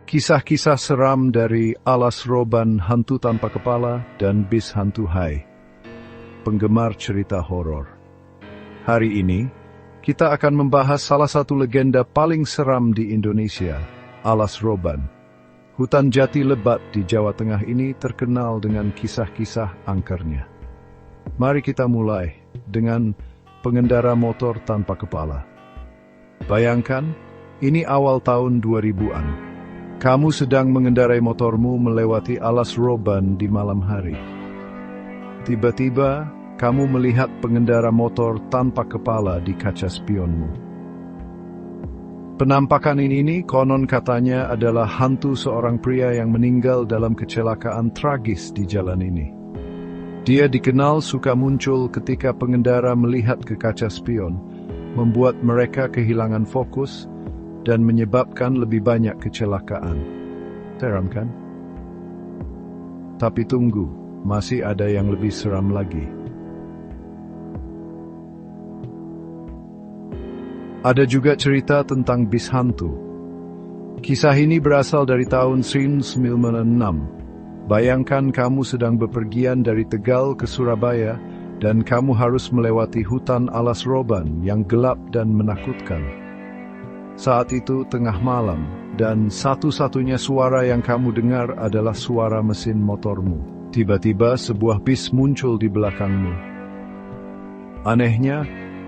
Kisah-kisah seram dari Alas Roban Hantu Tanpa Kepala dan Bis Hantu Hai. Penggemar cerita horor. Hari ini, kita akan membahas salah satu legenda paling seram di Indonesia, Alas Roban. Hutan jati lebat di Jawa Tengah ini terkenal dengan kisah-kisah angkernya. Mari kita mulai dengan pengendara motor tanpa kepala. Bayangkan, ini awal tahun 2000-an. Kamu sedang mengendarai motormu melewati Alas Roban di malam hari. Tiba-tiba, kamu melihat pengendara motor tanpa kepala di kaca spionmu. Penampakan ini konon katanya adalah hantu seorang pria yang meninggal dalam kecelakaan tragis di jalan ini. Dia dikenal suka muncul ketika pengendara melihat ke kaca spion, membuat mereka kehilangan fokus, dan menyebabkan lebih banyak kecelakaan. Seram kan? Tapi tunggu, masih ada yang lebih seram lagi. Ada juga cerita tentang bis hantu. Kisah ini berasal dari tahun 1906. Bayangkan kamu sedang bepergian dari Tegal ke Surabaya, dan kamu harus melewati hutan Alas Roban yang gelap dan menakutkan. Saat itu tengah malam, dan satu-satunya suara yang kamu dengar adalah suara mesin motormu. Tiba-tiba sebuah bis muncul di belakangmu. Anehnya,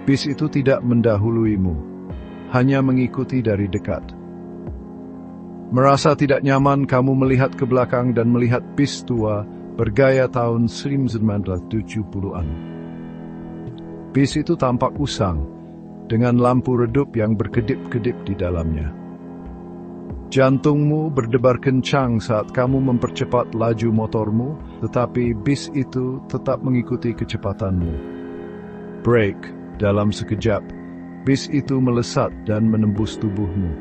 bis itu tidak mendahuluimu, hanya mengikuti dari dekat. Merasa tidak nyaman, kamu melihat ke belakang dan melihat bis tua bergaya tahun 1970-an. Bis itu tampak usang, dengan lampu redup yang berkedip-kedip di dalamnya. Jantungmu berdebar kencang saat kamu mempercepat laju motormu, tetapi bis itu tetap mengikuti kecepatanmu. Brake, dalam sekejap, bis itu melesat dan menembus tubuhmu.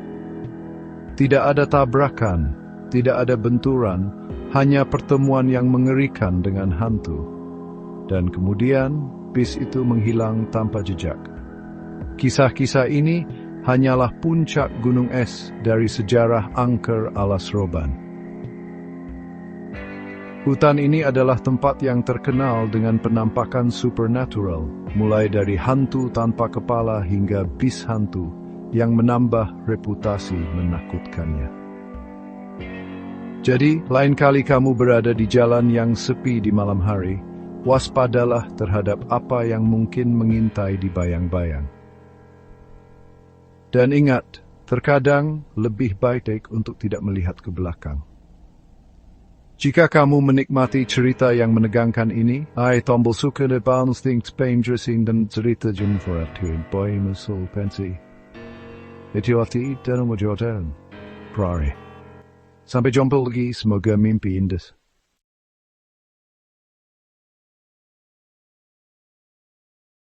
Tidak ada tabrakan, tidak ada benturan, hanya pertemuan yang mengerikan dengan hantu. Dan kemudian, bis itu menghilang tanpa jejak. Kisah-kisah ini hanyalah puncak gunung es dari sejarah angker Alas Roban. Hutan ini adalah tempat yang terkenal dengan penampakan supernatural, mulai dari hantu tanpa kepala hingga bis hantu yang menambah reputasi menakutkannya. Jadi, lain kali kamu berada di jalan yang sepi di malam hari, waspadalah terhadap apa yang mungkin mengintai di bayang-bayang. Dan ingat, terkadang lebih baik untuk tidak melihat ke belakang. Jika kamu menikmati cerita yang menegangkan ini, tombol suka dan things dangerous dan cerita jun for aktuin boy musul pensi. Itu arti dan mojotan. Prari. Sampai jumpa lagi, semoga mimpi indah.